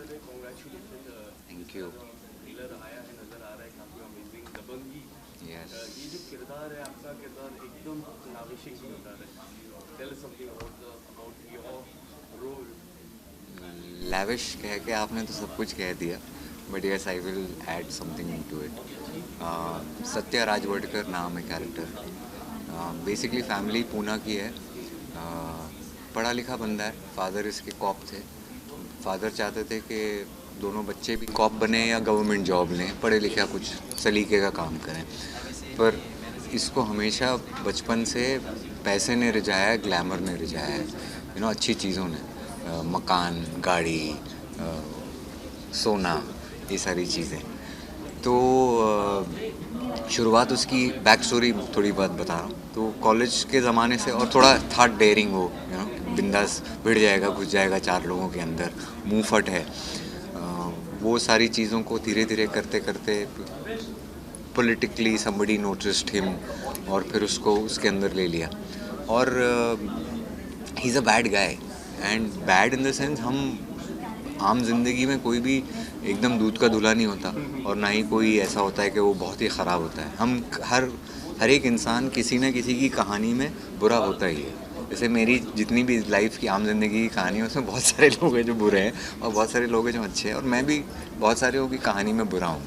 Thank you. Trailer आया है, नजर आ रहा है काफी अमेजिंग दबंगी। यस। ये जो किरदार है आपका किरदार एकदम लाविशिंग किरदार है। Tell us something about your role. Lavish कह के आपने तो सब कुछ कह दिया, but yes I will add something to it. Satya Rajwadkar नाम है कैरेक्टर। बेसिकली फैमिली पूना की है। पढ़ा लिखा बंदा है, फादर इसके कॉप थे। फादर चाहते थे कि दोनों बच्चे भी कॉप बने या गवर्नमेंट जॉब लें, पढ़े लिखे कुछ सलीके का काम करें, पर इसको हमेशा बचपन से पैसे ने रिझाया है, ग्लैमर ने रिझाया है, अच्छी चीज़ों ने। मकान, गाड़ी, सोना, ये सारी चीज़ें। तो शुरुआत उसकी बैक स्टोरी थोड़ी बहुत बता रहा हूँ। तो कॉलेज के ज़माने से, और थोड़ा था डेयरिंग वो, बिंदास भिड़ जाएगा, घुस जाएगा चार लोगों के अंदर, मुंह फट है। वो सारी चीज़ों को धीरे धीरे करते करते पॉलिटिकली समबडी नोटिस्ड हिम, और फिर उसको उसके अंदर ले लिया। और he is a bad guy, and bad in the sense, हम आम जिंदगी में कोई भी एकदम दूध का धुला नहीं होता, और ना ही कोई ऐसा होता है कि वो बहुत ही ख़राब होता है। हम हर एक इंसान किसी न किसी की कहानी में बुरा होता ही है। जैसे मेरी जितनी भी लाइफ की आम जिंदगी की कहानी है, उसमें बहुत सारे लोग हैं जो बुरे हैं और बहुत सारे लोग हैं जो अच्छे हैं, और मैं भी बहुत सारे लोगों की कहानी में बुरा हूँ।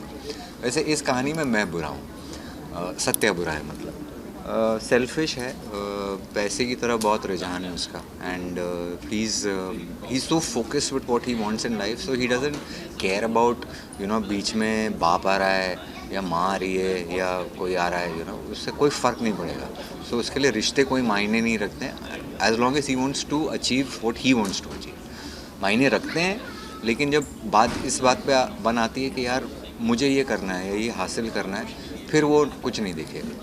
वैसे इस कहानी में मैं बुरा हूँ। सत्य बुरा है, मतलब सेल्फिश है, पैसे की तरफ बहुत रुझान है उसका, and he is so focused with what he wants in life, so he doesn't care about बीच में बाप आ रहा है या माँ आ रही है या कोई आ रहा है, उससे कोई फ़र्क नहीं पड़ेगा। सो उसके लिए रिश्ते कोई मायने नहीं रखते हैं, as long as he wants to achieve what he wants to achieve. मायने रखते हैं, लेकिन जब बात इस बात पे बन आती है कि यार मुझे ये करना है या ये हासिल करना है, फिर वो कुछ नहीं देखेगा।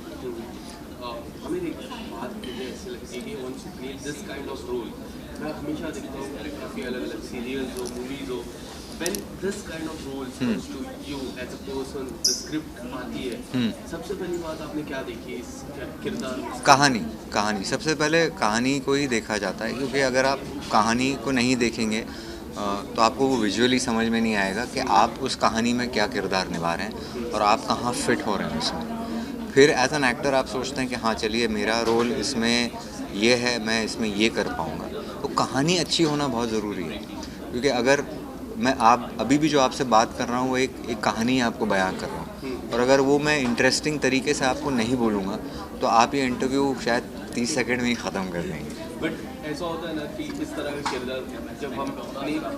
हमें एक बात मुझे ऐसे लगती है कि once you play this kind of role, मैं हमेशा देखता हूँ कि काफ़ी अलग अलग सीरियल्स हो, मूवीज हो, when this kind of role comes to you as a person, the script आती है, सबसे पहली बात आपने क्या देखी इस किरदार में? कहानी सबसे पहले कहानी को ही देखा जाता है, क्योंकि अगर आप कहानी को नहीं देखेंगे तो आपको वो विजुअली समझ में नहीं आएगा कि आप उस कहानी में क्या किरदार निभा रहे हैं और आप कहाँ फिट हो रहे हैं उसमें। फिर एज एन एक्टर आप सोचते हैं कि हाँ चलिए मेरा रोल इसमें ये है, मैं इसमें ये कर पाऊँगा। तो कहानी अच्छी होना बहुत ज़रूरी है, क्योंकि अगर मैं आप अभी भी जो आपसे बात कर रहा हूँ वो एक कहानी आपको बयां कर रहा हूँ, और अगर वो मैं इंटरेस्टिंग तरीके से आपको नहीं बोलूँगा तो आप ये इंटरव्यू शायद 30 सेकंड में ही ख़त्म कर देंगे। बट ऐसा होता है ना कि इस तरह का किरदार जब हम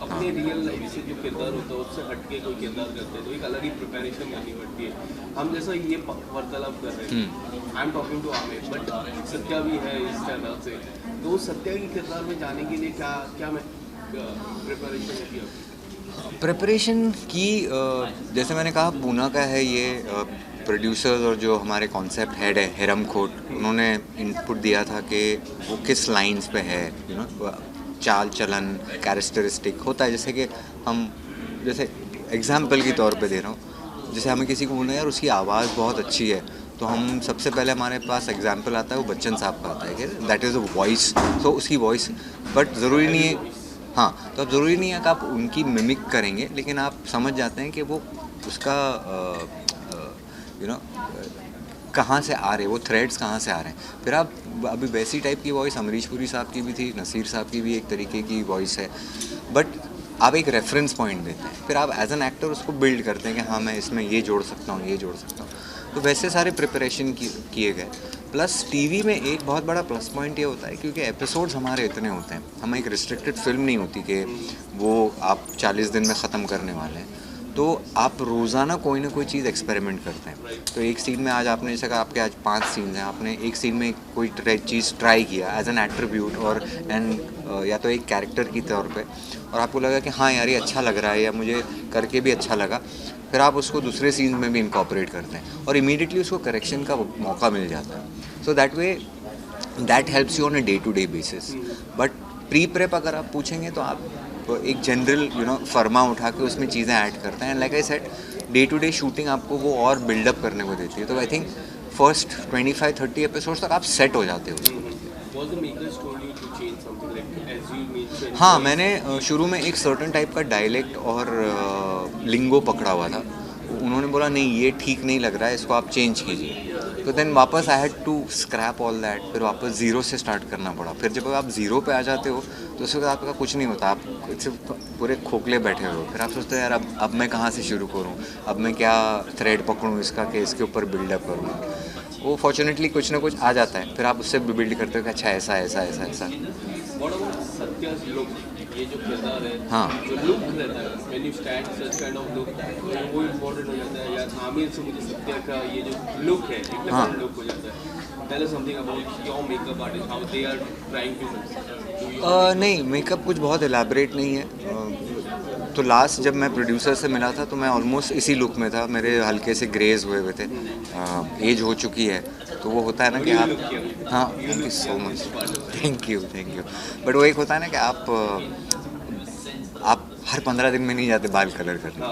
अपने रियल लाइफ से जो किरदार होता है उससे हट के कोई किरदार करते हैं तो एक अलग ही प्रिपरेशन करनी पड़ती है। हम जैसा ये वार्तालाप कर रहे हैं, I am talking to Aamir, but Satya भी है इस तरह से, तो सत्या के किरदार में जाने के लिए क्या क्या मैं प्रिपरेशन की प्रिपरेशन की, जैसे मैंने कहा पूना का है ये। प्रोड्यूसर्स और जो हमारे कॉन्सेप्ट हेड है हिरम खोट, उन्होंने इनपुट दिया था कि वो किस लाइंस पे है, चाल चलन, कैरेक्टरिस्टिक होता है। जैसे कि हम, जैसे एग्जाम्पल के तौर पे दे रहा हूँ, जैसे हमें किसी को बोलना है यार उसकी आवाज़ बहुत अच्छी है, तो हम सबसे पहले हमारे पास एग्जाम्पल आता है वो बच्चन साहब का आता है कि दैट इज़ अ वॉइस, तो उसकी वॉइस। बट ज़रूरी नहीं है, हाँ, तो अब ज़रूरी नहीं है कि आप उनकी मिमिक करेंगे, लेकिन आप समझ जाते हैं कि वो उसका कहाँ से आ रहे हैं, वो थ्रेड्स कहाँ से आ रहे हैं। फिर आप अभी वैसी टाइप की वॉइस अमरीश पुरी साहब की भी थी, नसीर साहब की भी एक तरीके की वॉइस है, बट आप एक रेफरेंस पॉइंट देते हैं, फिर आप एज एन एक्टर उसको बिल्ड करते हैं कि हाँ मैं इसमें ये जोड़ सकता हूँ, ये जोड़ सकता हूँ। तो वैसे सारे प्रिपरेशन किए गए। प्लस टीवी में एक बहुत बड़ा प्लस पॉइंट ये होता है क्योंकि एपिसोड्स हमारे इतने होते हैं, हमें एक रिस्ट्रिक्टेड फिल्म नहीं होती कि वो आप 40 दिन में ख़त्म करने वाले हैं, तो आप रोज़ाना कोई ना कोई चीज़ एक्सपेरिमेंट करते हैं। तो एक सीन में आज आपने, जैसे कहा आपके आज 5 सीन्स हैं, आपने एक सीन में कोई चीज़ ट्राई किया एज एन एट्रीब्यूट और या तो एक कैरेक्टर की तौर पे, और आपको लगा कि हाँ यार ये अच्छा लग रहा है या मुझे करके भी अच्छा लगा, फिर आप उसको दूसरे सीन में भी इनकॉर्पोरेट करते हैं और इमीडिएटली उसको करेक्शन का मौका मिल जाता है। So that way that helps you on a day to day basis. But prep अगर आप पूछेंगे तो आप एक जनरल फर्मा उठा के उसमें चीज़ें ऐड करते हैं। Like I said, day to day shooting आपको वो और बिल्डअप करने को देती है। तो आई थिंक फर्स्ट 25-30 एपिसोड्स तक आप सेट हो जाते हो उसको। Was the makers told you to change something like as you mentioned? हाँ, मैंने शुरू में एक सर्टन टाइप का डायलेक्ट और लिंगो पकड़ा हुआ था। उन्होंने बोला नहीं ये ठीक नहीं लग रहा है, इसको आप चेंज कीजिए। तो देन वापस I had to scrap all that, फिर वापस ज़ीरो से स्टार्ट करना पड़ा। फिर जब आप ज़ीरो पे आ जाते हो तो उसके बाद आपका कुछ नहीं होता, आप सिर्फ पूरे खोखले बैठे हो। फिर आप सोचते हो यार अब मैं कहाँ से शुरू करूँ, अब मैं क्या थ्रेड पकड़ूँ इसका कि इसके ऊपर बिल्डअप करूँ। वो फॉर्चुनेटली कुछ ना कुछ आ जाता है, फिर आप उससे बिल्ड करते हो कि अच्छा ऐसा ऐसा ऐसा ऐसा। What about Satya's look? ये जो किरदार है, हाँ। जो लुक रहता है, when you stand such kind of look, तो वो इम्पोर्टेंट हो जाता है। यार आमिर से मुझे सत्या का ये जो लुक है, एक डिफरेंट लुक हो जाता है। Tell us something about your makeup artist, how they are trying to do your नहीं, मेकअप कुछ बहुत एलैबोरेट नहीं है। तो लास्ट जब मैं प्रोड्यूसर से मिला था तो मैं ऑलमोस्ट इसी लुक में था, मेरे हल्के से ग्रेज हुए हुए थे। एज हो चुकी है तो वो होता है ना कि आप, हाँ thank you so much, thank you. But वो एक होता है ना कि आप हर 15 दिन में नहीं जाते बाल कलर करने।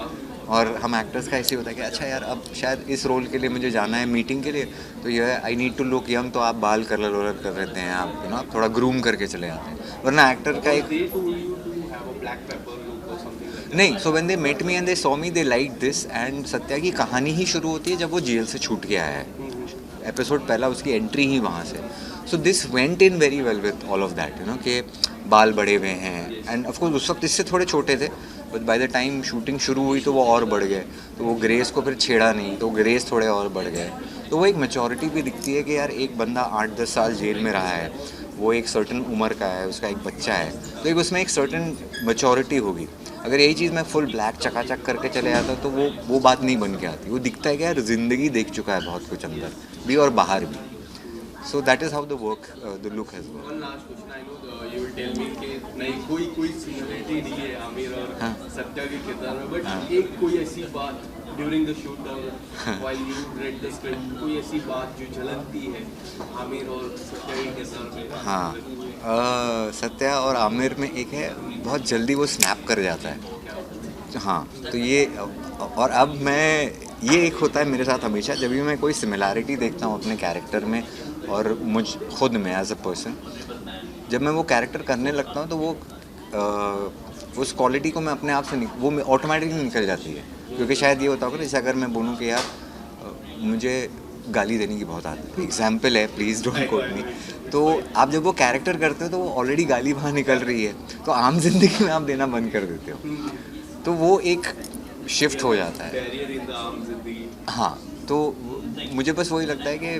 और हम एक्टर्स का ऐसे होता है कि अच्छा यार अब शायद इस रोल के लिए मुझे जाना है मीटिंग के लिए, तो ये I need to look young, तो आप बाल कलर वलर कर देते हैं, आप आप थोड़ा ग्रूम करके चले जाते हैं। वरना एक्टर का एक they told you to have a black pepper look or something like that. नहीं, so when they met me and they saw me they like this. And Satya की कहानी ही शुरू होती है जब वो जेल से छूट के आया है। एपिसोड पहला उसकी एंट्री ही वहाँ से। So this went in very well with all of that, कि बाल बड़े हुए हैं। एंड ऑफकोर्स उस वक्त इससे थोड़े छोटे थे, but by the time shooting शुरू हुई तो वो और बढ़ गए। तो वो ग्रेस को फिर छेड़ा नहीं, तो ग्रेस थोड़े और बढ़ गए। तो वो एक मैच्योरिटी भी दिखती है कि यार एक बंदा 8-10 साल जेल में रहा है, वो एक सर्टन उम्र का है, उसका एक बच्चा है, तो एक उसमें एक सर्टन मैच्योरिटी होगी। अगर यही चीज़ मैं फुल ब्लैक चकाचक करके चले जाता तो वो बात नहीं बन के आती। वो दिखता है कि यार ज़िंदगी देख चुका है बहुत कुछ, अंदर भी और बाहर भी। So that is how the work the look has work. One last question, I know you will tell me कि नहीं कोई सिमिलरिटी नहीं है आमिर और सत्या के किरदार में, बट एक कोई ऐसी बात ड्यूरिंग द शूट और while you read the script, कोई ऐसी बात जो झलकती है आमिर और सत्या के किरदार में? हाँ, सत्या और आमिर में एक है, बहुत जल्दी वो स्नैप कर जाता है। हाँ, तो ये और अब ये एक होता है मेरे साथ हमेशा, जब भी मैं कोई सिमिलैरिटी देखता हूँ अपने कैरेक्टर में और मुझ खुद में एज अ पर्सन, जब मैं वो कैरेक्टर करने लगता हूँ तो वो उस क्वालिटी को मैं अपने आप से वो ऑटोमेटिकली निकल जाती है। क्योंकि शायद ये होता होगा, जैसे अगर मैं बोलूँ कि यार मुझे गाली देने की बहुत आदत है, एग्जाम्पल है, प्लीज़ डोंट कोट मी, तो आप जब वो कैरेक्टर करते हो तो वो ऑलरेडी गाली वहाँ निकल रही है, तो आम जिंदगी में आप देना बंद कर देते हो, तो वो एक शिफ्ट हो जाता है। बैरियर इन द आम जिंदगी। हाँ, तो मुझे बस वही लगता है कि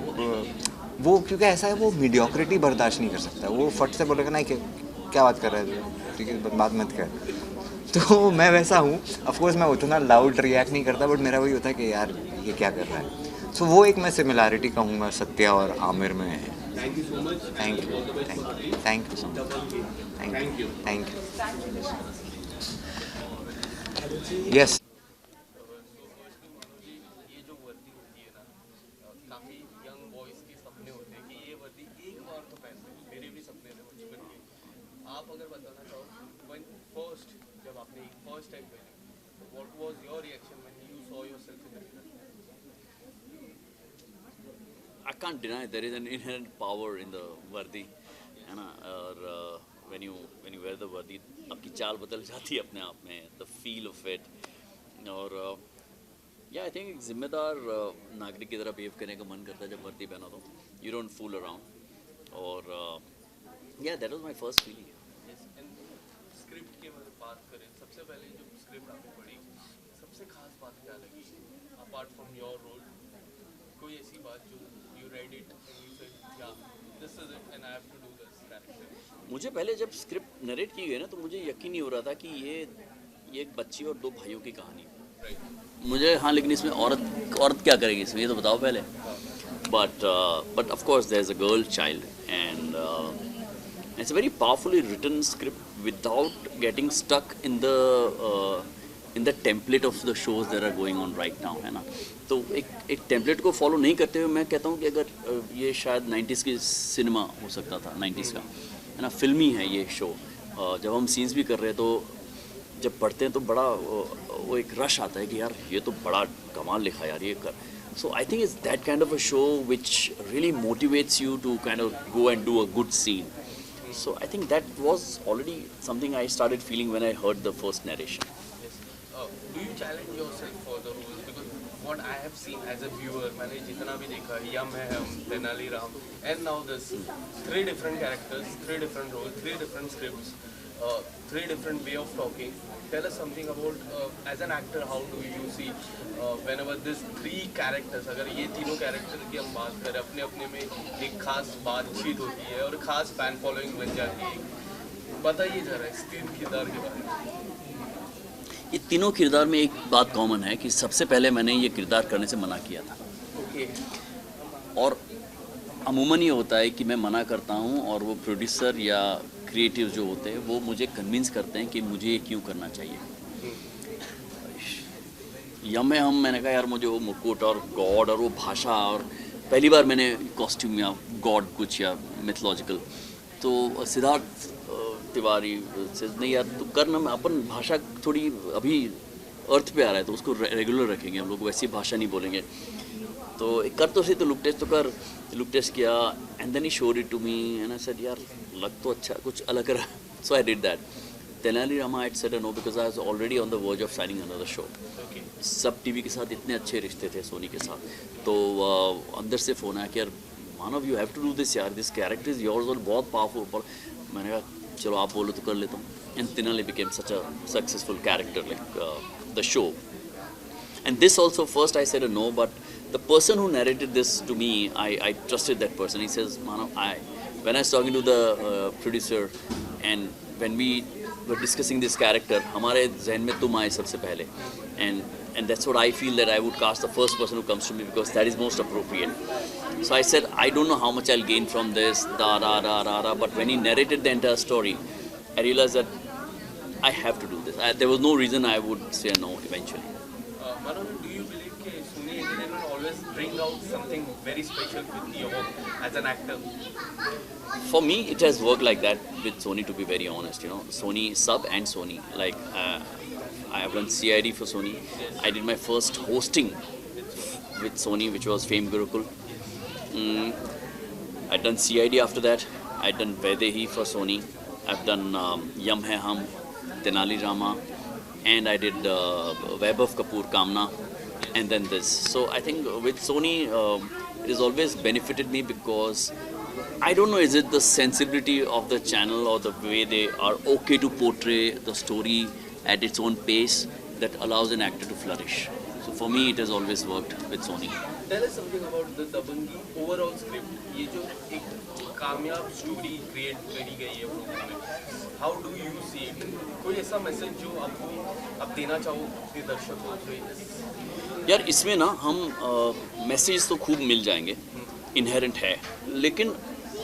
वो, क्योंकि ऐसा है, वो मीडियोक्रिटी बर्दाश्त नहीं कर सकता। वो फट से बोलेगा नहीं क्या बात कर रहा है, ठीक है बात मत कर। तो मैं वैसा हूँ, ऑफकोर्स मैं उतना लाउड रिएक्ट नहीं करता, बट मेरा वही होता है कि यार ये क्या कर रहा है। सो वो एक मैं सिमिलैरिटी कहूँगा सत्या और आमिर में है। Thank you so much. Thank you so much. Thank you. Yes. ये जो वर्दी होती है ना, काफी यंग बॉयज के सपने होते हैं कि ये वर्दी एक बार तो पहने, मेरे भी सपने थे बचपन के। आप अगर बताना चाहो when first जब आपने फर्स्ट टाइम पहनी, what was your reaction when you saw yourself in the mirror? I can't deny there is an inherent power in the वर्दी, है ना। और when you wear the वर्दी, आपकी चाल बदल जाती है अपने आप में, the feel of it। और या आई थिंक एक जिम्मेदार नागरिक की तरह बिहेव करने का मन करता है जब वर्दी पहना तो, यू डोंट फूल अराउंड। और या that was my first feeling. Yes, and script की बात करें, सबसे पहले जो स्क्रिप्ट आपने पढ़ी, सबसे खास बात क्या लगी अपार्ट फ्रॉम योर रोल? कोई ऐसी बात जो you read it and you said या this is it and I have to do this character? मुझे पहले जब स्क्रिप्ट नरेट की गई ना, तो मुझे यकीन नहीं हो रहा था कि ये एक बच्ची और दो भाइयों की कहानी है। मुझे हाँ, लेकिन इसमें औरत क्या करेगी इसमें, ये तो बताओ पहले। But of course there is a girl child and it's a very powerfully written script without getting stuck in the template of the shows that are going on right now, है ना। तो एक टेम्पलेट को follow नहीं करते हुए मैं कहता हूँ कि अगर ये शायद 90s की सिनेमा हो सकता था, 90s का, है ना, फिल्मी है ये शो। जब हम सीन्स भी कर रहे हैं तो जब पढ़ते हैं तो बड़ा वो एक रश आता है कि यार ये तो बड़ा कमाल लिखा यार, ये कर। So I think it's that kind of a show which really motivates you to kind of go and do a good scene. So I think that was already something I started feeling when I heard the first narration. Yes. Do you challenge yourself for the roles? Because what I have seen as a viewer, मैंने जितना भी देखा, यम है हम, Tenali Ram, and now this 3 different characters, 3 different roles, 3 different scripts, 3 different way of talking. Tell us something about as an actor, how do you see whenever this 3 characters, अगर ये तीनों character की हम बात करें, अपने अपने में एक खास बातचीत होती है और खास fan following बन जाती है. बताइए जरा इस 3 किरदार के बारे में. ये तीनों किरदार में एक बात कॉमन है कि सबसे पहले मैंने ये किरदार करने से मना किया था. ओके. और अमूमन ये होता है कि मैं मना करता हूँ और वो प्रोड्यूसर या क्रिएटिव जो होते हैं वो मुझे कन्विंस करते हैं कि मुझे ये क्यों करना चाहिए. यम में मैंने कहा यार मुझे वो मुकुट और गॉड और वो भाषा, और पहली बार मैंने कॉस्ट्यूम या गॉड कुछ या मिथोलॉजिकल, तो सिद्धार्थ तिवारी से नहीं यार तू कर ना, अपन भाषा थोड़ी अभी अर्थ पे आ रहा है तो उसको रेगुलर रखेंगे हम लोग, वैसी भाषा नहीं बोलेंगे. तो एक कर तो सही, तो लुक टेस्ट तो कर. लुक टेस्ट किया and then he showed it to me and I said यार लग तो अच्छा कुछ अलग रहा. So I did that. Tenali Rama I said no because I was already on the verge of signing another show. SAB TV के साथ इतने अच्छे रिश्ते थे सोनी के साथ, तो अंदर से फ़ोन आया कि यार Manav you have to do this यार, दिस कैरेक्टर इज़ योर्स और बहुत पावरफुल. मैंने कहा चलो आप बोलो तो कर लेता हूँ. And Tenali became such a successful character like the show. And this also, first I said a no, but the person who narrated this to me, I trusted that person. He says, Manav, when I was talking to the producer and when we were discussing this character, हमारे ज़हन में तुम आए सबसे पहले, and that's what I feel that I would cast the first person who comes to me because that is most appropriate. So I said, I don't know how much I'll gain from this, but when he narrated the entire story, I realized that I have to do this. There was no reason I would say no eventually. Manav, do you believe that Sony Entertainment always bring out something very special with you as an actor? For me, it has worked like that with Sony, to be very honest. You know, Sony sub and Sony. Like, I have done CID for Sony. I did my first hosting with Sony, which was Fame Gurukul. I'd done CID after that. I'd done Vaidehi for Sony. I've done Yam Hai Hum, Tenali Rama. And I did Web of Kapoor, Kamna, and then this. So I think with Sony, it has always benefited me because I don't know, is it the sensibility of the channel or the way they are okay to portray the story at its own pace that allows an actor to flourish. So for me, it has always worked with Sony. Tell us something about the Dabangi overall script. ये जो एक कामयाब story create करी गई है programme में, how do you see it? कोई ऐसा मैसेज जो आपको आप देना चाहो अपने दर्शकों को? यार इसमें ना हम मैसेज तो खूब मिल जाएंगे, इनहेरेंट है, लेकिन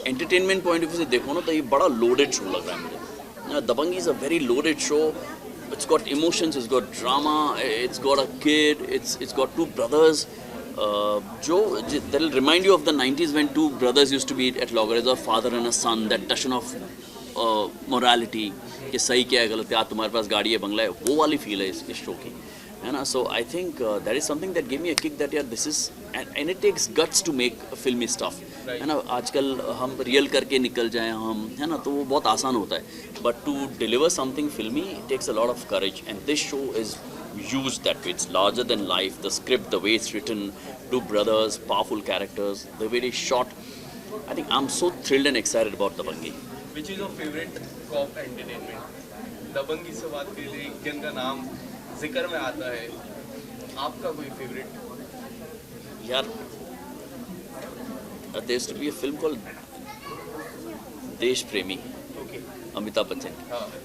एंटरटेनमेंट पॉइंट ऑफ व्यू से देखो ना तो ये बड़ा लोडेड शो लग रहा है मुझे. Dabangi is a very loaded show. It's got emotions, it's got drama, it's got a kid, it's got 2 brothers. That'll remind you of the 90s when 2 brothers used to be at loggerheads, a father and a son, that touch of morality, कि सही क्या है गलत है, आज तुम्हारे पास गाड़ी है बंगला है, वो वाली फील है इस शो की, है ना. So I think that is something that gave me a kick that yeah, this is and it takes guts to make filmy stuff, है ना. आजकल हम रियल करके निकल जाएं हम, है ना, तो वो बहुत आसान होता है, but to deliver something filmy it takes a lot of courage, and this show is used that way. It's larger than life. The script, the way it's written, 2 brothers, powerful characters, the way it's shot. I think I'm so thrilled and excited about Dabangi. Which is your favorite cop entertainment? दबंगी से बात करें, एक जन का नाम जिक्र में आता है, आपका कोई फेवरेट? यार there used to be a film called देश प्रेमी, अमिताभ बच्चन.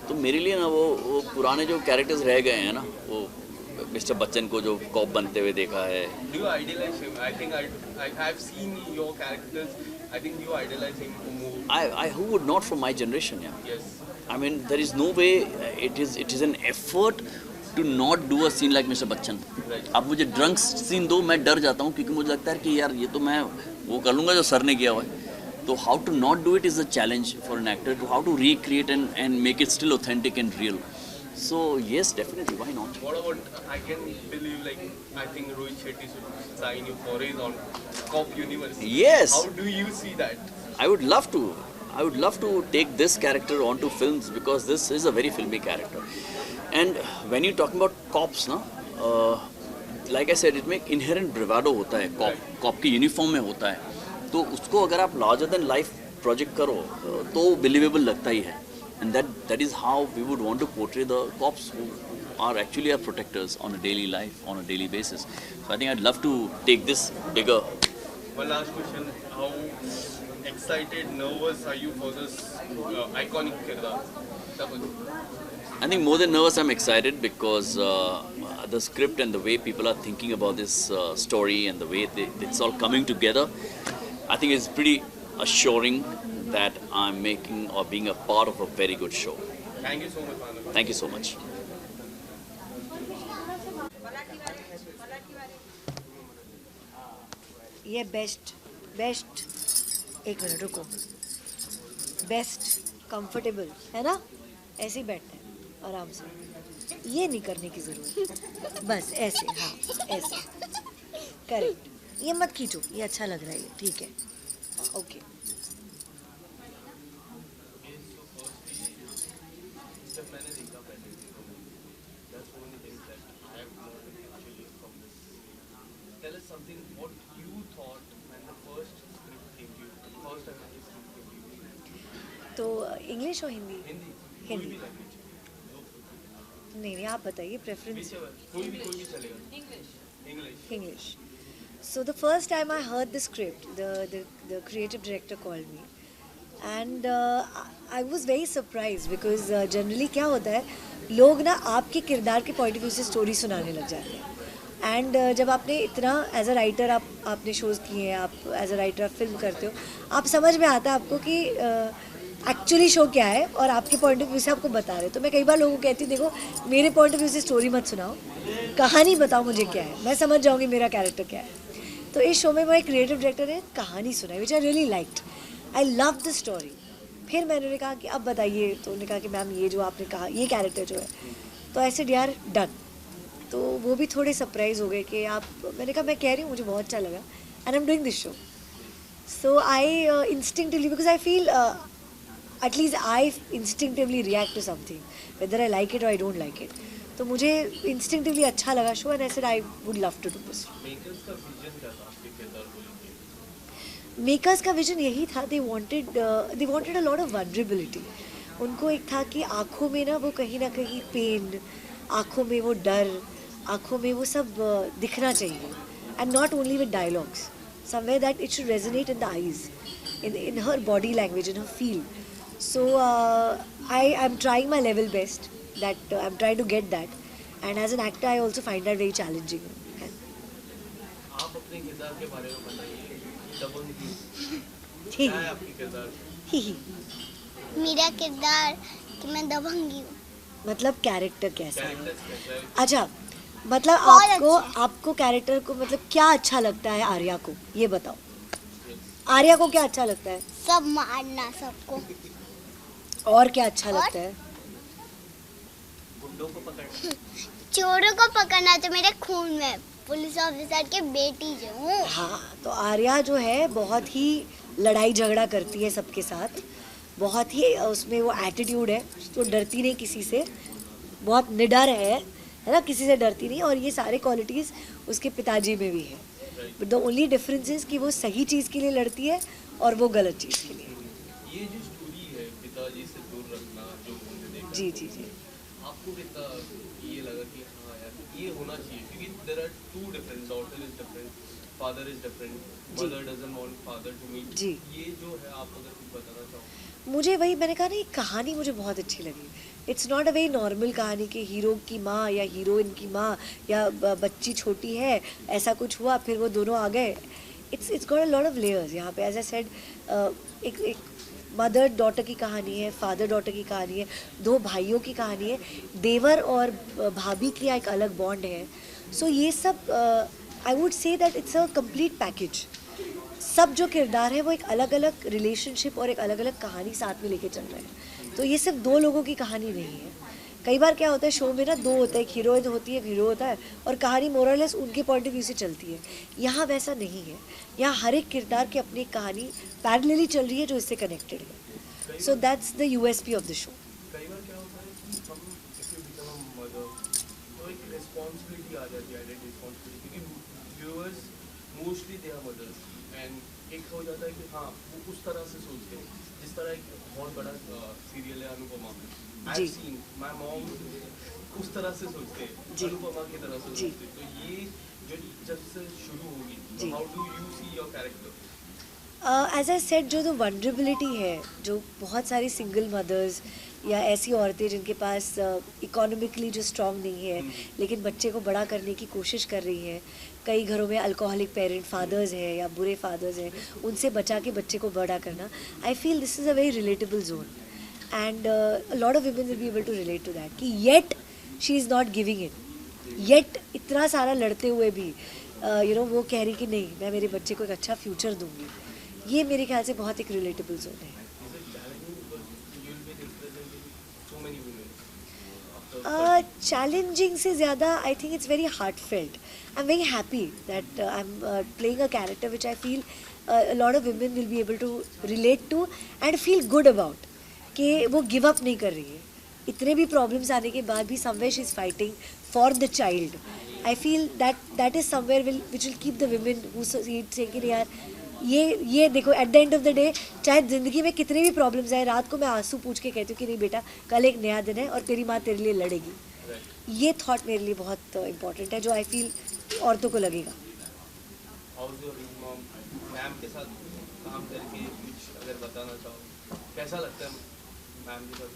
तो मेरे लिए ना वो पुराने जो कैरेक्टर्स रह गए हैं ना, वो मिस्टर बच्चन को जो कॉप बनते हुए देखा है. Do you idolize him? I think I have seen your characters. I think you idolize him more. Who would not from my generation, yeah. Yes. I mean, there is no way. It is an effort to not do a scene like Mr. Bachchan. Right. अब मुझे drunk scene दो, मैं डर जाता हूँ क्योंकि मुझे लगता है कि यार ये तो मैं वो कर लूँगा जो सर ने किया हुआ है. तो how to not do it is a challenge for an actor. To how to recreate and make it still authentic and real. So yes, definitely, why not? What about, I can believe, like, I think Rohit Shetty should sign you for his on Cop University. Yes. How do you see that? I would love to. I would love to take this character onto films because this is a very filmy character. And when you talking about cops, na, like I said, it में inherent bravado होता है, cop की uniform में होता है, तो उसको अगर आप larger than life project करो तो believable लगता ही है. And that is how we would want to portray the cops who are actually our protectors on a daily life, on a daily basis. So I think I'd love to take this bigger. One last question: how excited, nervous are you for this iconic kirdar? I think more than nervous, I'm excited because the script and the way people are thinking about this story and the way it's all coming together, I think it's pretty assuring that I'm making or being a part of a very good show. Thank you so much, Manav. Thank you so much. ये best एक minute रुको, best comfortable है ना, ऐसे ही बैठते हैं आराम से, ये नहीं करने की ज़रूरत, बस ऐसे, हाँ ऐसे, करेक्ट, ये मत खींचो, ये अच्छा लग रहा है, ये ठीक है, okay. Tell us something what you thought when the first script came to you, the first time when the script came to you. तो इंग्लिश और हिंदी? हिंदी, कोई हिंदी. भी लैंग्वेज, नहीं आप बताइए प्रेफरेंस. कोई भी चलेगा. English. English. So the first time I heard the script, the creative director called me, and I was very surprised because generally क्या होता है, लोग ना आपके किरदार के पॉइंट ऑफ व्यू से स्टोरी सुनाने लग जाते हैं. एंड जब आपने इतना एज अ राइटर आपने शोज़ किए हैं, आप एज अ राइटर फिल्म करते हो, आप समझ में आता है आपको कि एक्चुअली शो क्या है और आपके पॉइंट ऑफ व्यू से आपको बता रहे. तो मैं कई बार लोगों को कहती हूँ, देखो मेरे पॉइंट ऑफ व्यू से स्टोरी मत सुनाओ, कहानी बताओ मुझे क्या है, मैं समझ जाऊँगी मेरा कैरेक्टर क्या है. तो इस शो में मेरे क्रिएटिव डायरेक्टर ने कहानी सुनाई, which I really liked. I love the story. फिर मैंने कहा कि अब बताइए, तो उन्होंने कहा कि मैम ये जो आपने कहा ये कैरेक्टर जो है, तो ऐसे डी आर डन. तो वो भी थोड़े सरप्राइज हो गए कि आप, मैंने कहा मैं कह रही हूँ मुझे बहुत अच्छा लगा and I am doing this show. So I instinctively, because I feel at least I instinctively react to something, whether I like it or I don't like it. तो मुझे instinctively अच्छा लगा show and I said I would love to do this. Makers का vision क्या था आपके किरदार को लेके? मेकर्स का विजन यही था, they wanted a lot of vulnerability. उनको एक था कि आँखों में ना वो कहीं ना कहीं पेन, आँखों में वो डर, आँखों में वो सब दिखना चाहिए, and not only with dialogues, somewhere that it should resonate in the eyes, in her body language, in her feel. So I'm trying my level best, that I'm trying to get that, and as an actor I also find that very challenging. आप अपने किरदार के बारे में बताइए. दबंगी ही क्या है आपकी किरदार? ही मेरा किरदार कि मैं दबंगी हूँ. मतलब कैरेक्टर कैसा है? कैरेक्टर्स कैसा है? अच्छा, मतलब बहुत आपको कैरेक्टर को मतलब क्या अच्छा लगता है आर्या को, ये बताओ. आर्या को क्या अच्छा लगता है सब मारना सबको. और क्या अच्छा और? लगता है? गुंडों को पकड़ना. चोरों को पकड़ना तो मेरे खून में. पुलिस ऑफिसर के बेटी जो हूँ. हाँ, तो आर्या जो है बहुत ही लड़ाई झगड़ा करती है सबके साथ, बहुत ही उसमें वो एटीट्यूड है, तो डरती नहीं किसी से, बहुत निडर है ना, किसी से डरती नहीं. और ये सारे क्वालिटीज़ उसके पिताजी में भी है. But the only difference is कि वो सही चीज़ के लिए लड़ती है और वो गलत चीज़ के लिए. ये जो स्टोरी है पिताजी से दूर रखना, जो हमने देखा, जी जी जी. आपको कितना ये लगा कि हाँ यार ये होना चाहिए, क्योंकि there are two different, daughter is different, father is different, mother doesn't want father to meet. जी. ये जो है आप अगर कुछ बताना चाहो. मुझे वही मैंने कहा ना, ये कहानी मुझे बहुत अच्छी लगी. It's not a very normal कहानी कि हीरो की माँ या हीरोइन की माँ या बच्ची छोटी है, ऐसा कुछ हुआ फिर वो दोनों आ गए. It's got a lot of layers यहाँ पे. एज आई सेड, एक मदर डॉटर की कहानी है, फादर डॉटर की कहानी है, दो भाइयों की कहानी है, देवर और भाभी की एक अलग बॉन्ड है. सो ये सब I would say that it's a complete package. सब जो किरदार है वो एक अलग अलग रिलेशनशिप और एक अलग अलग कहानी साथ में लेके चल रहे हैं. तो ये सिर्फ दो लोगों की कहानी नहीं है. कई बार क्या होता है शो में ना, दो होता है, एक हीरोइन होती है, एक हीरो होता है, और कहानी मोरलेस उनके पॉइंट ऑफ व्यू से चलती है. यहाँ वैसा नहीं है. यहाँ हर एक किरदार की अपनी कहानी पैरेलली चल रही है जो इससे कनेक्टेड है. So that's the USP of the show. कई बार क्या होता है कि हम if you become a mother तो एक रिस्पॉन्सिबिलिटी आ जाती है, एडेड रिस्पॉन्सिबिलिटी, क्योंकि viewers mostly they are mothers and एक हो जाता है कि हाँ वो उस तरह से सोचते हैं जिस तरह एक बहुत बड़ा सीरियल है अनुपमा, आई जी। हैव सीन माय मॉम उस तरह से सोचते हैं, जी। अनुपमा की तरह से जी। सोचते हैं। तो ये जो जब से शुरू होगी जी। तो how do you see your character? As I said, जो वनरेबिलिटी है, जो बहुत सारी सिंगल मदर्स या ऐसी औरतें जिनके पास इकोनॉमिकली जो स्ट्रांग नहीं है लेकिन बच्चे को बड़ा करने की कोशिश कर रही हैं, कई घरों में अल्कोहलिक पेरेंट फादर्स हैं या बुरे फादर्स हैं, उनसे बचा के बच्चे को बड़ा करना, I feel this is a very relatable zone and lot of women will be able to relate to that कि yet she is not giving it, yet इतना सारा लड़ते हुए भी वो कह रही कि नहीं, मैं मेरे बच्चे को एक अच्छा फ्यूचर दूंगी। ये मेरे ख्याल से बहुत एक रिलेटेबल जोन है। Is it challenging because you will be representing so many women after challenging से ज़्यादा I think it's very heartfelt. I am very happy that I am playing a character which I feel lot of women will be able to relate to and feel good about, कि वो give up नहीं कर रही है। इतने भी problems आने के बाद भी somewhere she is fighting for the child. I feel that is somewhere which will keep the women who से कि यार ये देखो, at the end of the day चाहे ज़िंदगी में कितने भी प्रॉब्लम्स आए, रात को मैं आंसू पूछ के कहती हूँ कि नहीं बेटा, कल एक नया दिन है और तेरी माँ तेरे लिए लड़ेगी। ये थॉट मेरे लिए बहुत इंपॉर्टेंट है, जो आई फील औरतों को लगेगा। हाउस योर मॉम मैम के साथ काम करके कुछ अगर बताना चाहो, कैसा लगता है मैम के साथ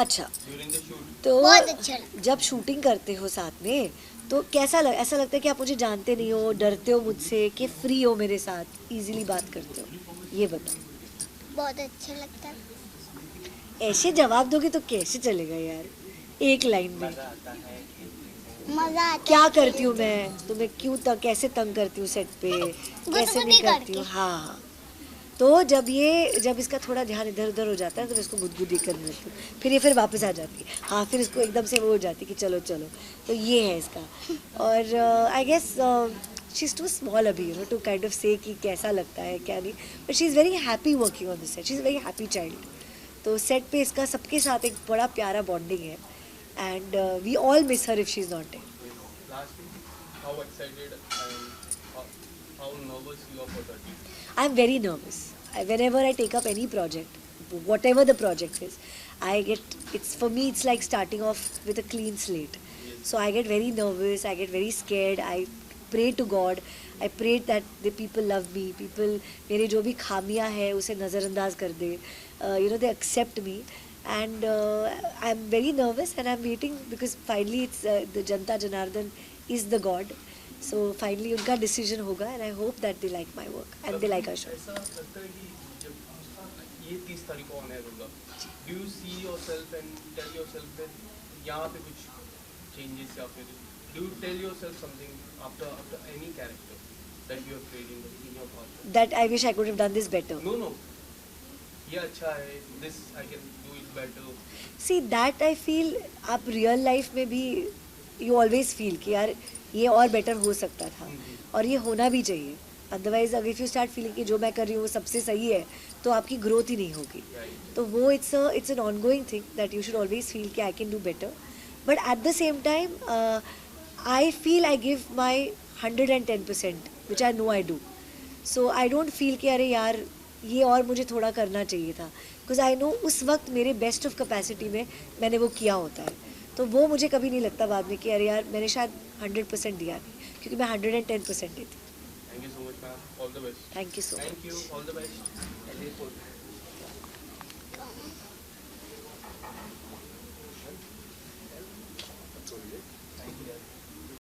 अच्छा, ड्यूरिंग द शूट? तो बहुत अच्छा लगता जब शूटिंग करते हो साथ में तो ऐसा लगता है कि आप मुझे जानते नहीं हो, डरते हो मुझसे, कि फ्री हो मेरे साथ, इजीली बात करते हो? ये बताओ। बहुत अच्छा लगता है। ऐसे जवाब दोगे तो कैसे चलेगा यार, एक लाइन में। मज़ा आता है। क्या करती हूँ मैं, तुम्हें क्यों कैसे तंग करती हूँ सेट पे, कैसे नहीं करती हूँ। हाँ, तो जब इसका थोड़ा ध्यान इधर उधर हो जाता है तो इसको गुदगुदी करने लगती हूँ, फिर ये फिर वापस आ जाती है। हाँ, फिर इसको एकदम से वो हो जाती है कि चलो चलो, तो ये है इसका। और I guess she is too small अभी टू काइंड ऑफ से कि कैसा लगता है क्या नहीं, but she is very happy working on this set, she is very happy child. तो सेट पे इसका सबके साथ एक बड़ा प्यारा बॉन्डिंग है and we all miss her if she is not there. Lastly, how excited and how nervous you are for 30? I'm very nervous. Whenever I take up any project, whatever the project is, for me it's like starting off with a clean slate. So I get very nervous, I get very scared, I pray to God, I pray that the people love me, people मेरे जो भी खामियां हैं उसे नज़रअंदाज कर दे, they accept me, and I'm very nervous and I'm waiting because finally it's the Janta Janardhan is the God. So finally उनका decision होगा and I hope that they like my work and they like our show. ऐसा लगता है कि जब ये 30 तारीख को ऑन एयर होगा, do you see yourself and tell yourself that यहाँ पे कुछ चेंजेस, या फिर do you tell yourself something after any character that you have played in your past? That I wish I could have done this better. No ये अच्छा है, this I can do it better. See that I feel आप real life में भी you always feel कि यार ये और बेटर हो सकता था और ये होना भी चाहिए। अदरवाइज अगर इफ़ यू स्टार्ट फीलिंग कि जो मैं कर रही हूँ वो सबसे सही है तो आपकी ग्रोथ ही नहीं होगी। तो वो it's an ongoing thing that you should always feel कि I can do better, but at the same time I feel I give my 110% which I know I do. So I don't feel कि अरे यार ये और मुझे थोड़ा करना चाहिए था, बिकॉज आई नो उस वक्त मेरे बेस्ट ऑफ कैपेसिटी में मैंने वो किया होता है। तो वो मुझे कभी नहीं लगता बाद में कि अरे यार मैंने शायद 100% दिया नहीं, क्योंकि मैं 110% देती। Thank you so much ma'am, all the best. Thank you so much. Thank you, all the best.